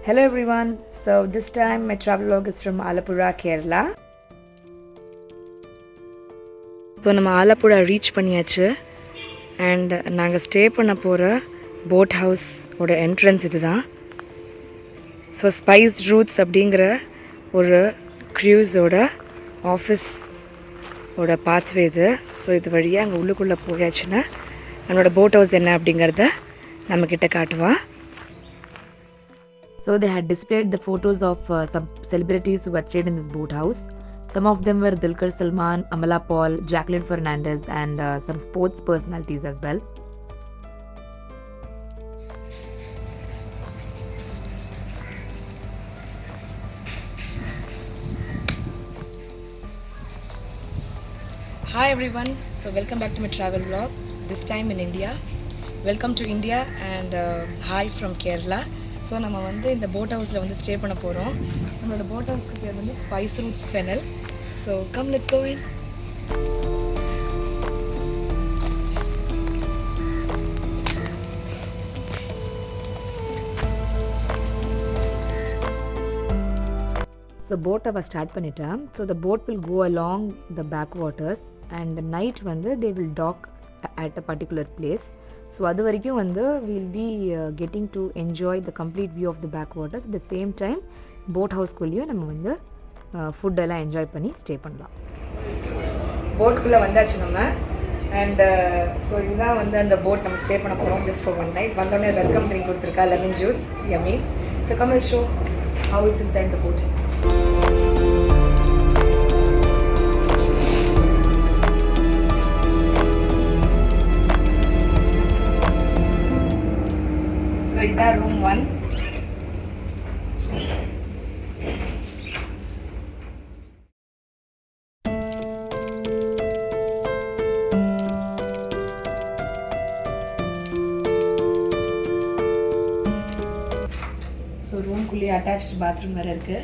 Hello everyone. So this time my travel vlog is from Alleppey, Kerala. So நம்ம Alappuzha reach பண்ணியாச்சு and நாங்கள் stay பண்ண போகிற boat house ஓட என்ட்ரன்ஸ் இது தான். ஸோ ஸ்பைஸ் ரூட்ஸ் அப்படிங்கிற ஒரு க்ரூஸோட ஆஃபீஸ் ஓட பாத்வே இது. ஸோ இது வழியாக அங்கே உள்ளுக்குள்ளே போயாச்சுன்னா நம்மளோட போட் ஹவுஸ் என்ன அப்படிங்கிறத நம்மக்கிட்ட காட்டுவா. So they had displayed the photos of some celebrities who had stayed in this boat house. Some of them were Dulquer Salman, Amala Paul, Jacqueline Fernandez and some sports personalities as well. Hi everyone. So welcome back to my travel vlog. This time in India. Welcome to India and hi from Kerala. So நம்ம வந்து இந்த boat ஹவுஸில் வந்து stay பண்ண போகிறோம். நம்மளோட boat ஹவுஸ்க்கு பேர் வந்து spice routes fennel. So come let's go in. So போட்டை ஸ்டார்ட் பண்ணிட்டேன். So the boat will go along the backwaters and night வந்து they will dock at a particular place. So அது வரைக்கும் வந்து will be getting to enjoy the complete view of the backwaters. At the same time boat ஹவுஸ்குள்ளேயும் நம்ம வந்து ஃபுட்டெல்லாம் enjoy பண்ணி stay பண்ணலாம். போட்டுக்குள்ளே வந்தாச்சு நம்ம அண்ட் ஸோ இதுதான் வந்து அந்த போட் நம்ம ஸ்டே பண்ண போகிறோம் ஜஸ்ட் ஃபார் ஒன் நைட். வந்தோடனே வெல்கம் ட்ரிங்க் கொடுத்துருக்கா, lemon juice, yummy. So come will show how it's inside the boat. இதான் ரூம் 1. ஸோ ரூம்குள்ளேயே அட்டாச்டு பாத்ரூம் வேறு இருக்குது.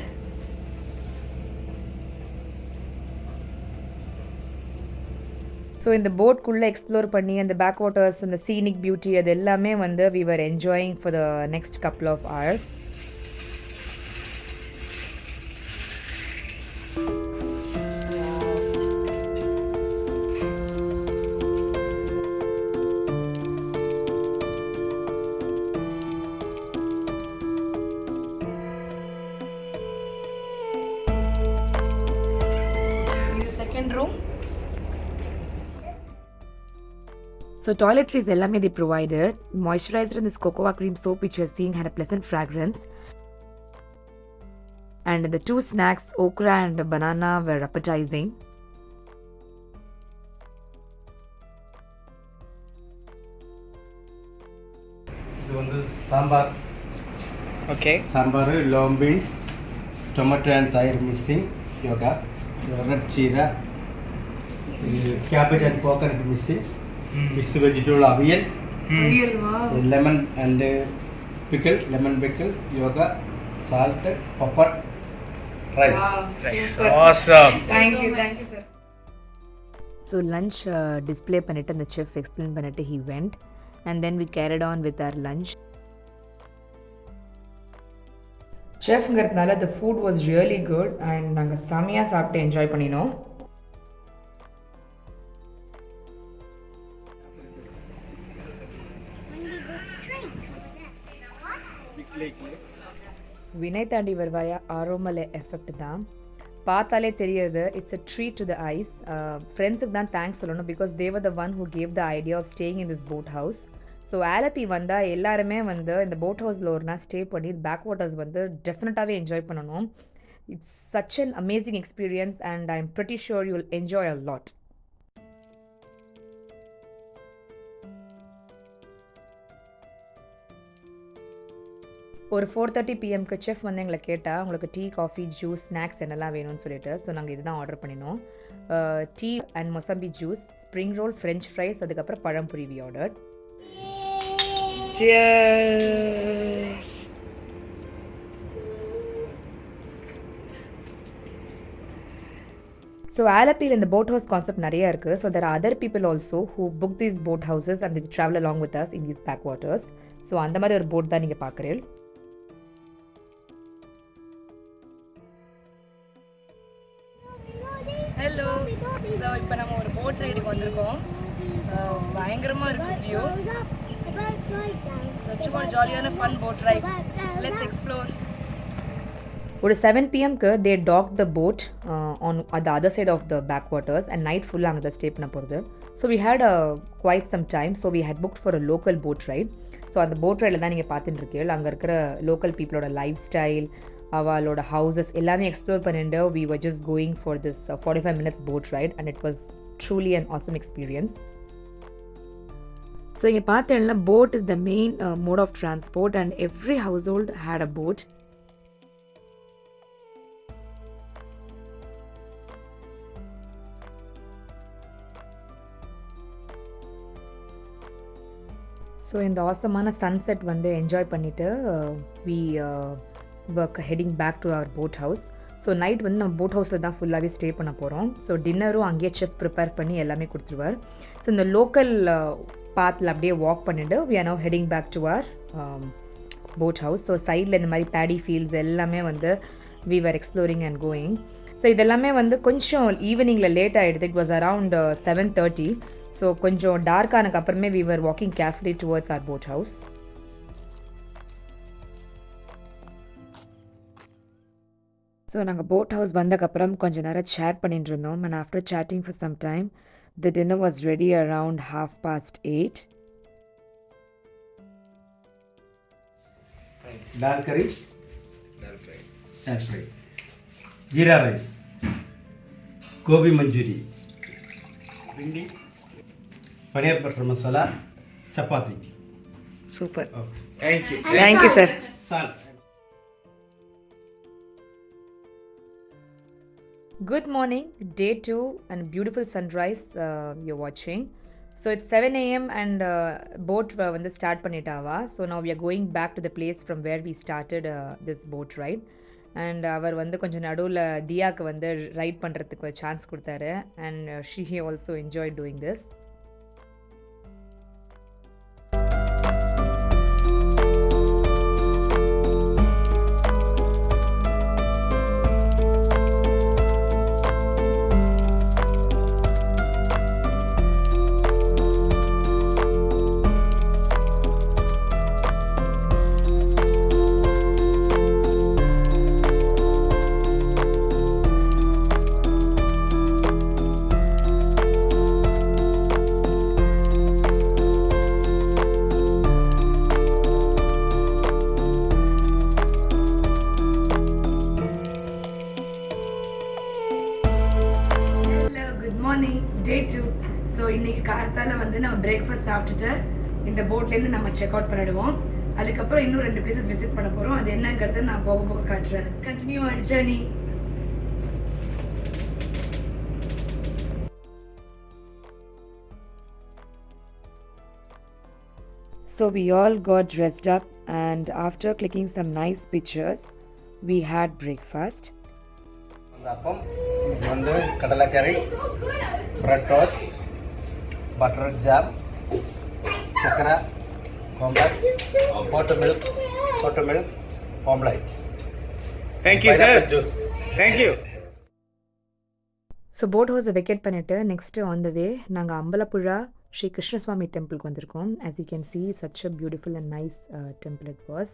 ஸோ இந்த போட்குள்ளே எக்ஸ்ப்ளோர் பண்ணி அந்த பேக் வாட்டர்ஸ், அந்த சீனிக் பியூட்டி, அது எல்லாமே வந்து we were enjoying for the next couple of hours. இது செகண்ட் ரூம். So toiletries எல்லாமே they provided. Moisturizer and this cocoa cream soap which you are seeing had a pleasant fragrance. And the 2 snacks, okra and banana, were appetizing. இது வந்து sambar. Okay. Sambar, long beans, tomato and தயிர் missing, yoga, red jeera, cabbage and coconut missing. Mixed vegetable avial, Wow. lemon and pickle, lemon pickle, yoga, salt, pepper, rice. Wow, Nice. super. Awesome. Thank you sir. So lunch display பண்ணிட்டு அந்த chef explain பண்ணிட்டு he went and then we carried on with our lunch. Chefங்கிறதுனால the food was really good and நாங்க செமையா சாப்பிட்டு enjoy பண்ணினோம். வினை தாண்டி வருவாயா ஆரோமலை effect தான் பார்த்தாலே தெரியுது. It's a treat to the eyes. ஃப்ரெண்ட்ஸுக்கு தான் தேங்க்ஸ் சொல்லணும் because they were the one who gave the idea of staying in this boat house. So Alleppey வந்தால் எல்லாருமே வந்து இந்த போட் ஹவுஸில் ஒரு நாள் ஸ்டே பண்ணி பேக் வாட்டர்ஸ் வந்து டெஃபினட்டாகவே என்ஜாய் பண்ணணும். It's such an amazing experience and I am pretty sure you will enjoy a lot. ஒரு 4:30 PM செஃப் வந்து எங்களை கேட்டால் உங்களுக்கு டீ, காஃபி, ஜூஸ், ஸ்நாக்ஸ் என்னெல்லாம் வேணும்னு சொல்லிட்டு. ஸோ நாங்கள் இதுதான் ஆர்டர் பண்ணினோம். Tea and mosambi juice, spring roll, french fries, அதுக்கப்புறம் பழம்புரி வி ஆர்டர். ஸோ ஆலப்பியில் இந்த போட் ஹவுஸ் கான்செப்ட் நிறைய இருக்குது. So there are other people also who book these boat houses and travel along with us in these backwaters. So அந்த மாதிரி ஒரு boat தான் நீங்கள் பார்க்குறீங்க. ஸோ இப்போ நம்ம ஒரு போட் ரைடுக்கு வந்திருக்கோம். பயங்கரமாக இருக்குது வியூ. சும்மா ஒரு ஜாலியான fun boat ride. Let's explore. ஒரு 7 p.m க்கு they docked the boat on at the other side of the backwaters and night full அங்கே தான் ஸ்டே பண்ண போகிறது. So we had quite some time, so we had booked for a local boat ride. So அந்த boat ரைடில் தான் நீங்கள் பார்த்துட்டு இருக்கீங்க. அங்கே இருக்கிற லோக்கல் பீப்புளோட லைஃப் ஸ்டைல், அவளோட ஹவுசஸ் எல்லாமே எக்ஸ்ப்ளோர் பண்ணிட்டு we were just going for this 45 minutes boat ride and it was truly an awesome experience. So இங்கே பார்த்தீங்கன்னா boat is the main mode of transport and every household had a boat. So இந்த ஆசமான sunset வந்து enjoy பண்ணிவிட்டு we were heading back to our boat house. So night வந்து நம்ம boat ஹவுஸில் தான் ஃபுல்லாகவே ஸ்டே பண்ண போகிறோம். ஸோ டின்னரும் அங்கேயே செஃப் ப்ரிப்பேர் பண்ணி எல்லாமே கொடுத்துருவார். ஸோ இந்த லோக்கல் பாத்தில் அப்படியே வாக் பண்ணிவிட்டு we are now heading back to our boat house. So சைடில் இந்த மாதிரி பேடி ஃபீல்ட்ஸ் எல்லாமே வந்து we were exploring and going. So இதெல்லாமே வந்து கொஞ்சம் ஈவினிங்கில் லேட் ஆகிடுது. It was around 7:30. ஸோ கொஞ்சம் டார்க் ஆனதுக்கப்புறமே we were walking carefully towards our boat house. So நாங்கள் போட் ஹவுஸ் வந்ததுக்கப்புறம் கொஞ்சம் நேரம் சேட் பண்ணிட்டு இருந்தோம். And after chatting for some time the dinner was ready around 8:30. Dal curry, dal fry, jeera rice, gobi manchurian, bhindi, paneer butter masala, chapati. Super. Thank you. Thank you, sir. Salt. Good morning, day 2 and beautiful sunrise you're watching. So it's 7 a.m. and boat வந்து start பண்ணிட்டாவா. So now we are going back to the place from where we started this boat ride. And அவர் வந்து கொஞ்சம் நடுவில் தியாக்கு வந்து right பண்ணுறதுக்கு chance கொடுத்தாரு. And she also enjoyed doing this. Day 2. So இன்றைக்கி கார்த்தால வந்து நம்ம பிரேக்ஃபாஸ்ட் சாப்பிட்டுட்டு இந்த போட்லேருந்து நம்ம செக் அவுட் பண்ணிடுவோம். அதுக்கப்புறம் இன்னும் 2 பிளேசஸ் விசிட் பண்ண போகிறோம். அது என்னங்கிறத நான் போக போக காட்டுறேன். Let's continue our journey. So we all got dressed up and after clicking some nice pictures, we had breakfast. Appam வந்து கடலைக்கறி, பிரெட் டோஸ்ட், பட்டர் ஜாம், சக்கரை, cornflakes, milk, omelette. Thank you, sir. Juice. Thank you. So boat ஹவுஸை vacate பண்ணிவிட்டு next on the way நாங்கள் அம்பலப்புழா ஸ்ரீ கிருஷ்ணசுவாமி டெம்பிளுக்கு வந்திருக்கோம். as you can see, such a beautiful and nice temple it was.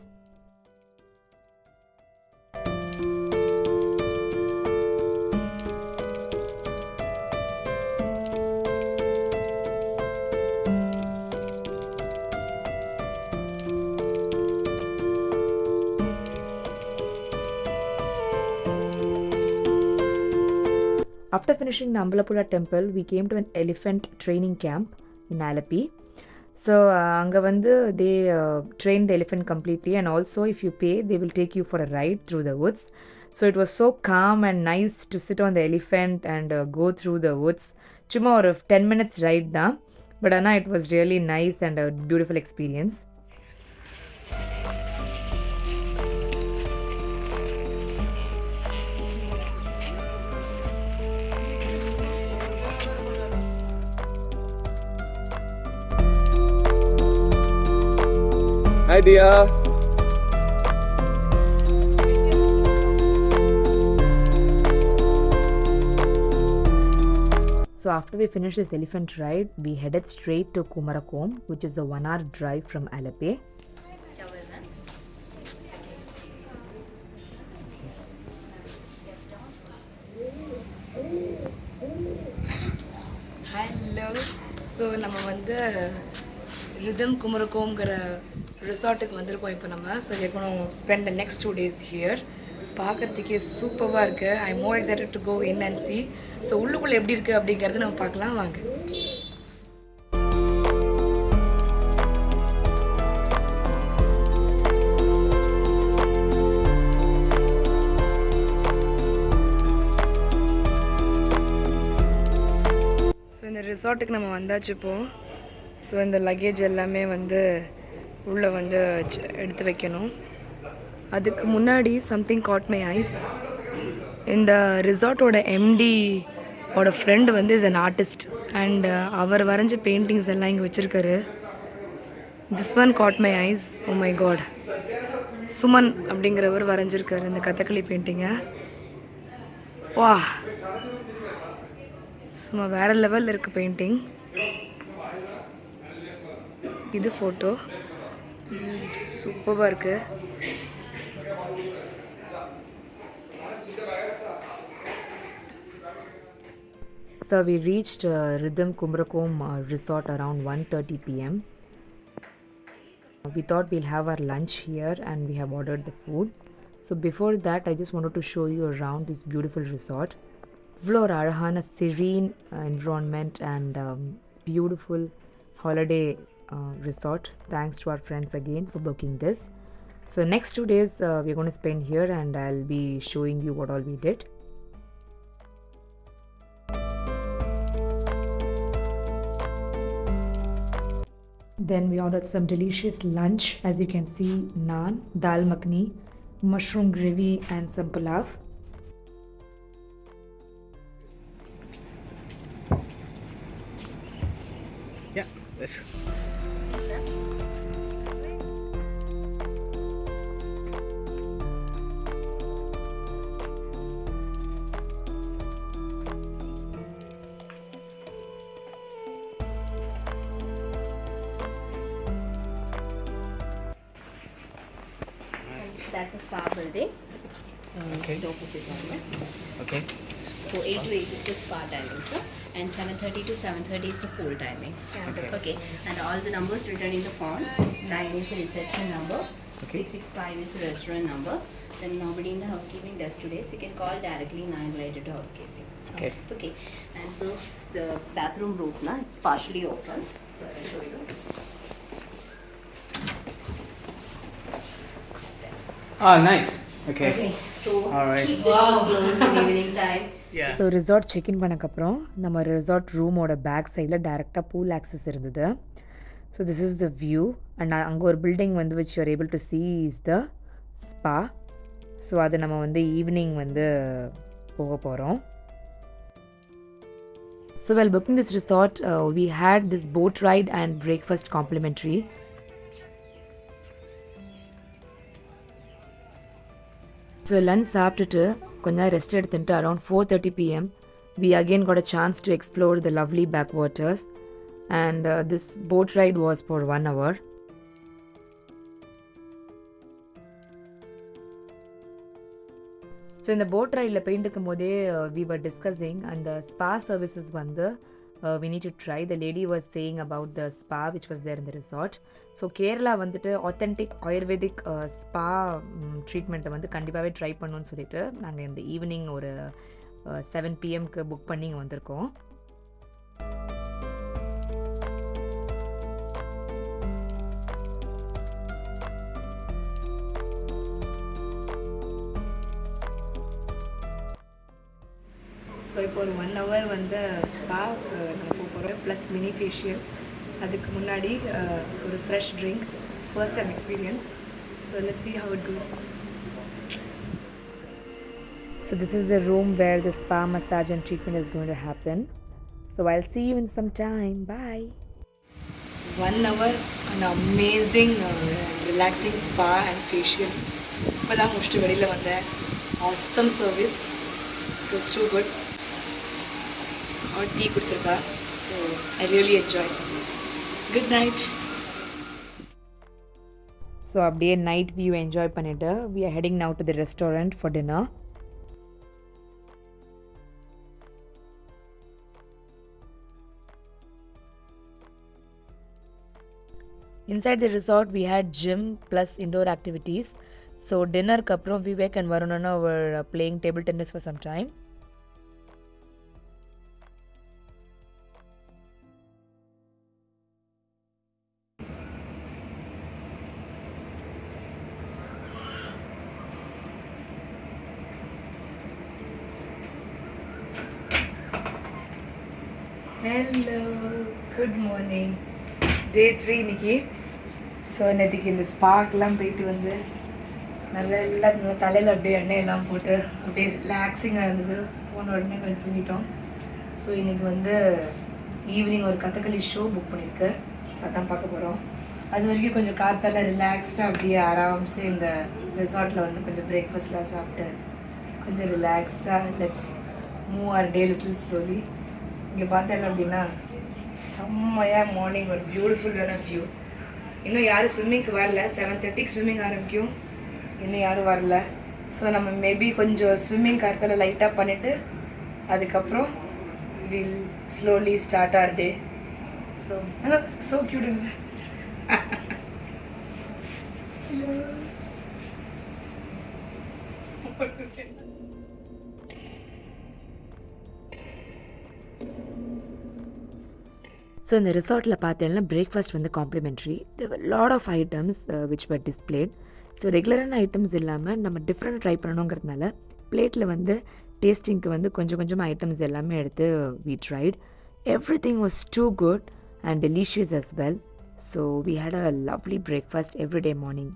After finishing the Ambalappuzha temple, we came to an elephant training camp in Alleppey. So, anga vandu they train the elephant completely, and also if you pay, they will take you for a ride through the woods. So it was so calm and nice to sit on the elephant and go through the woods. Chuma or 10 minutes ride da, but Anna, it was really nice and a beautiful experience. Hi, Dia. So after we finished this elephant ride, we headed straight to Kumarakom, which is a 1-hour drive from Alleppey. Hello. So நம்ம வந்து Rhythm Kumarakomங்கிற ரிசார்ட்டுக்கு வந்திருக்கோம் இப்போ நம்ம. So we're going to spend the next 2 days here. பார்க்கறதுக்கே சூப்பராக இருக்குது. I am more excited to go in and see. So உள்ளுக்குள்ளே எப்படி இருக்குது அப்படிங்கிறது நம்ம பார்க்கலாம் வாங்க. ஸோ இந்த ரிசார்ட்டுக்கு நம்ம வந்தாச்சு இப்போது. ஸோ இந்த லக்கேஜ் எல்லாமே வந்து உள்ளே வந்து எடுத்து வைக்கணும். அதுக்கு முன்னாடி சம்திங் காட் மை ஐஸ். இந்த ரிசார்ட்டோட எம்டி ஓட ஃப்ரெண்டு வந்து இஸ் அன் ஆர்டிஸ்ட் அண்ட் அவர் வரைஞ்ச பெயிண்டிங்ஸ் எல்லாம் இங்கே வச்சுருக்காரு. This one caught my eyes. Oh my god, Suman அப்படிங்கிறவர் வரைஞ்சிருக்காரு இந்த கதகளி பெயிண்டிங்கை. வா, சும்மா வேறு லெவலில் இருக்குது பெயிண்டிங். இது ஃபோட்டோ சூப்பராக இருக்குது. So we reached Rhythm Kumarakom resort around 1:30 p.m. We thought we'll have our lunch here and we have ordered the food. So before that, I just wanted to show you around this beautiful resort. Iவ்வளோ ஒரு அழகான serene environment and beautiful holiday resort. Thanks to our friends again for booking this. So next 2 days we're going to spend here and I'll be showing you what all we did. Then we ordered some delicious lunch. As you can see, naan, dal makhni, mushroom gravy and some pulav. Yeah, let's. That's a spa building. Okay. The opposite one. Okay. So 8 to 8 is the spa timing, sir. And 7:30 to 7:30 is the pool timing. Okay. And all the numbers written in the form. 9 is the reception number. Okay. 665 is the restaurant number. Then nobody in the housekeeping does today, so you can call directly 9 related to housekeeping. Okay. Okay. And so the bathroom roof now, it's partially open. So I'll show you. Ah, nice. Okay. Okay. So All right. keep the door closed in evening time. Yeah. So resort check in பண்ணக்கப்புறம் நம்ம resort ரூமோட back சைடில் டேரெக்டாக pool access இருந்தது. So this is the view and அங்கே ஒரு building வந்து which you are able to see is the spa. So அது நம்ம வந்து ஈவினிங் வந்து போக போகிறோம். So well booking this resort we had this boat ride and breakfast complimentary. So lunch சாப்பிட்டுட்டு கொஞ்ச நேரம் ரெஸ்ட் எடுத்துட்டு around 4:30 p.m. we again got a chance to explore the lovely backwaters and this boat ride was for 1 hour. So இந்த boat ரைடில் போயிட்டு இருக்கும்போதே we were discussing அந்த spa services வந்து we need to try. The lady was saying about the spa which was there in the resort. So Kerala வந்துட்டு authentic ayurvedic spa ட்ரீட்மெண்ட்டை வந்து கண்டிப்பாகவே try பண்ணணும்னு சொல்லிட்டு நாங்கள் இந்த ஈவினிங் ஒரு 7 p.m. புக் பண்ணி இங்கே வந்திருக்கோம். ஸோ இப்போ ஒரு 1 hour வந்து ஸ்பா நம்ம போக போகிறோம் ப்ளஸ் மினி ஃபேஷியல். அதுக்கு முன்னாடி ஒரு fresh drink, first time experience. So let's see how it goes. So this is the room where the spa massage and treatment is going to happen. So I'll see you in some time. Bye. 1 hour an amazing relaxing spa and facial. இப்போதான் முடிச்சுட்டு வெளியில் வந்தேன். Awesome service. It was too good. hot tea கொடுத்துருக்கா. So I really enjoy. Good night. So அப்படியே night view enjoy பண்ணிட்டு we are heading now to the restaurant for dinner. Inside the resort we had gym plus indoor activities. So dinner ku appuram Vivek and Varunana were playing table tennis for some time. Hello, good morning. Day 3 இன்னைக்கு. So நேற்றுக்கு இந்த ஸ்பார்க்லாம் போயிட்டு வந்து நல்லா தலையில் அப்படியே எண்ணெயெல்லாம் போட்டு அப்படியே ரிலாக்ஸிங்காக இருந்தது. போன உடனே கொஞ்சம் தூங்கிட்டோம். ஸோ இன்றைக்கி வந்து ஈவினிங் ஒரு கதகளி ஷோ புக் பண்ணியிருக்கு. ஸோ அதான் பார்க்க போகிறோம். அது வரைக்கும் கொஞ்சம் காத்தால ரிலாக்ஸ்டாக அப்படியே ஆராம்ஸு இந்த ரெசார்ட்டில் வந்து கொஞ்சம் பிரேக்ஃபாஸ்ட்லாம் சாப்பிட்டு கொஞ்சம் ரிலாக்ஸ்டாக let's move R day little slowly. இங்கே பார்த்தேன் அப்படின்னா செம்மையாக மார்னிங் ஒரு பியூட்டிஃபுல்லான வியூ. இன்னும் யாரும் ஸ்விம்மிங்க்கு வரல. 7:30 ஸ்விம்மிங் ஆரம்பிக்கும். இன்னும் யாரும் வரல. ஸோ நம்ம மேபி கொஞ்சம் ஸ்விம்மிங் காரத்தில் லைட்டாக பண்ணிவிட்டு அதுக்கப்புறம் will slowly start our day. So hello, so cute. So இந்த ரிசார்ட்டில் பார்த்தீங்கன்னா பிரேக்ஃபாஸ்ட் வந்து complimentary. There lot of items which were displayed. So ரெகுலரான ஐட்டம்ஸ் இல்லாமல் நம்ம டிஃப்ரெண்ட் ட்ரை பண்ணணுங்கிறதுனால பிளேட்டில் வந்து டேஸ்டிங்க்கு வந்து கொஞ்சம் கொஞ்சமாக ஐட்டம்ஸ் எல்லாமே எடுத்து we tried. Everything was too good and delicious as well. So we had a lovely breakfast everyday morning.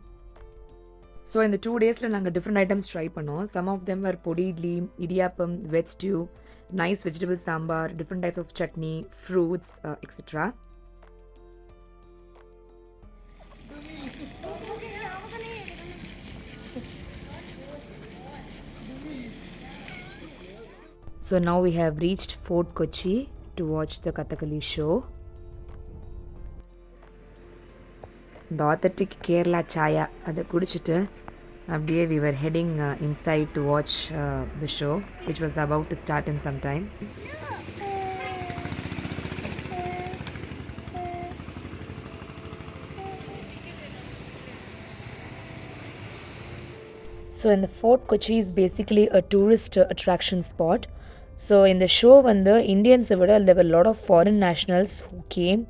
So இந்த 2 டேஸில் நாங்கள் டிஃப்ரெண்ட் ஐட்டம்ஸ் ட்ரை பண்ணோம். சம் ஆஃப் தெம் வர் பொடி idli, idiyappam, veg stew, nice vegetable sambar, different type of chutney, fruits, etc. So now we have reached Fort Kochi to watch the Kathakali show. The authentic Kerala chaya அதை குடிச்சிட்டு அப்படியே we were heading inside to watch the show which was about to start in some time. So in the Fort Kochi is basically a tourist attraction spot. So in the show வந்து Indians விட there were a lot of foreign nationals who came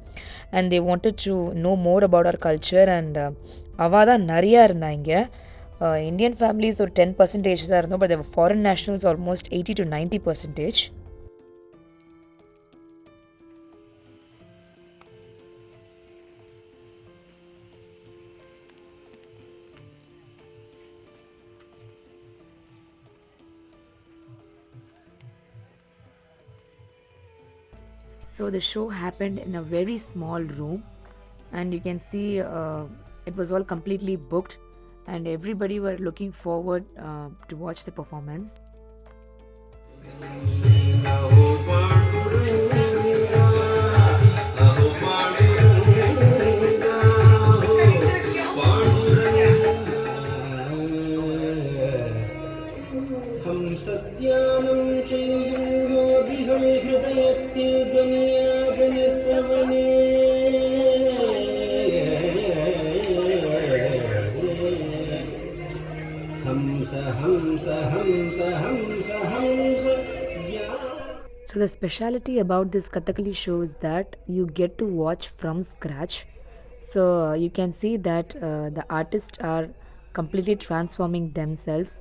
and they wanted to know more about our culture and அவா தான் நிறையா இருந்தாங்க. Indian families ஒரு 10% தான் இருந்தோம். But there were foreign nationals almost 80 to 90%. So the show happened in a very small room and you can see it was all completely booked. And everybody were looking forward to watch the performance. So the speciality about this Kathakali show is that you get to watch from scratch. So you can see that the artists are completely transforming themselves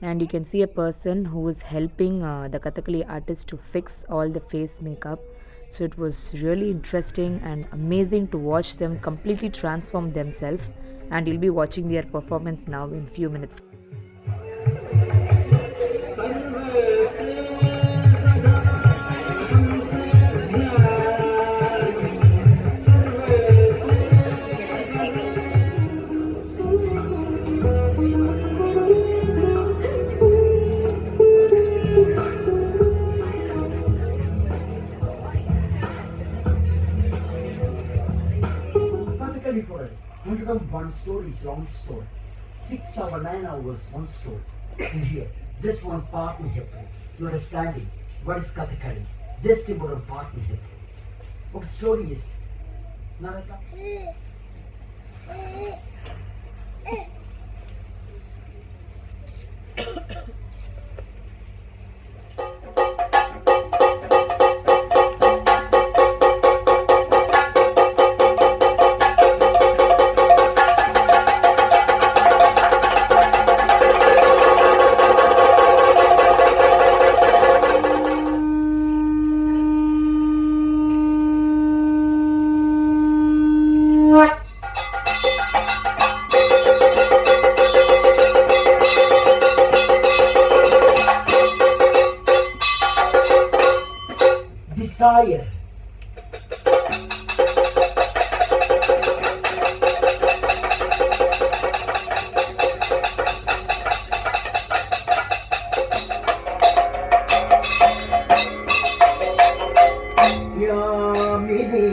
and you can see a person who is helping the Kathakali artist to fix all the face makeup. So it was really interesting and amazing to watch them completely transform themselves and you'll be watching their performance now in few minutes. one story is long story. 6 hours, 9 hours, one story. In here, just one part we have to. You understanding what is Kathakali? Just important part we have to. What story is? Naraka? Desire. Yamini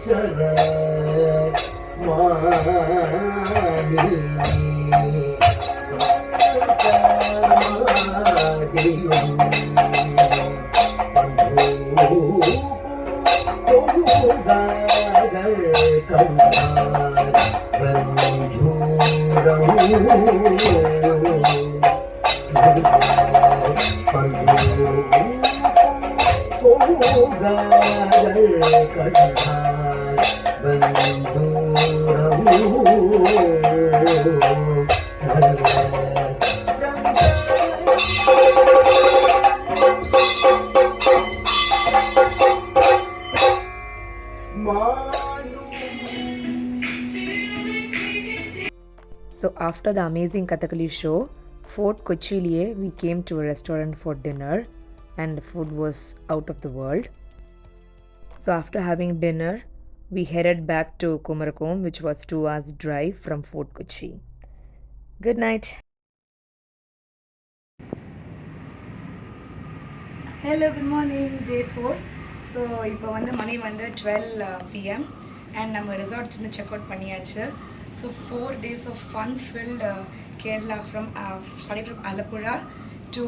chara So after the amazing Kathakali show, Fort Kochi we came to a restaurant for dinner and the food was out of the world. So after having dinner, we headed back to Kumarakom, which was 2 hours drive from Fort Kochi. Good night. Hello, good morning, day 4. So, இப்போ வந்து மணி வந்து 12 p.m. and நம்ம resort check out பண்ணியாச்சு. So 4 days of fun-filled Kerala from Alleppey to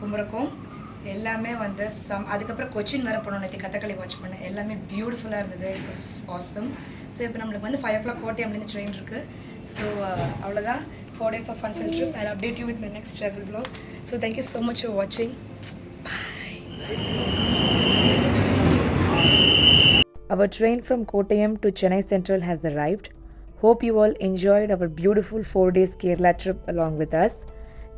Kumarakom. எல்லாமே வந்து அதுக்கப்புறம் கொச்சின் வர போனோம் நேற்று கதகளி வாட்ச் பண்ணேன். எல்லாமே பியூட்டிஃபுல்லாக இருந்தது. It was awesome. ஸோ இப்போ நம்மளுக்கு வந்து 5 o'clock கோட்டையம்லேருந்து ட்ரெயின் இருக்குது. ஸோ அவ்வளோதான் 4 days of fun-filled trip. I'll update you with my next travel vlog. So thank you so much for watching. Our train from Kottayam to Chennai Central has arrived. Hope you all enjoyed our beautiful 4 days Kerala trip along with us.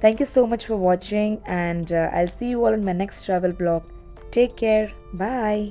Thank you so much for watching and I'll see you all in my next travel vlog. Take care. Bye.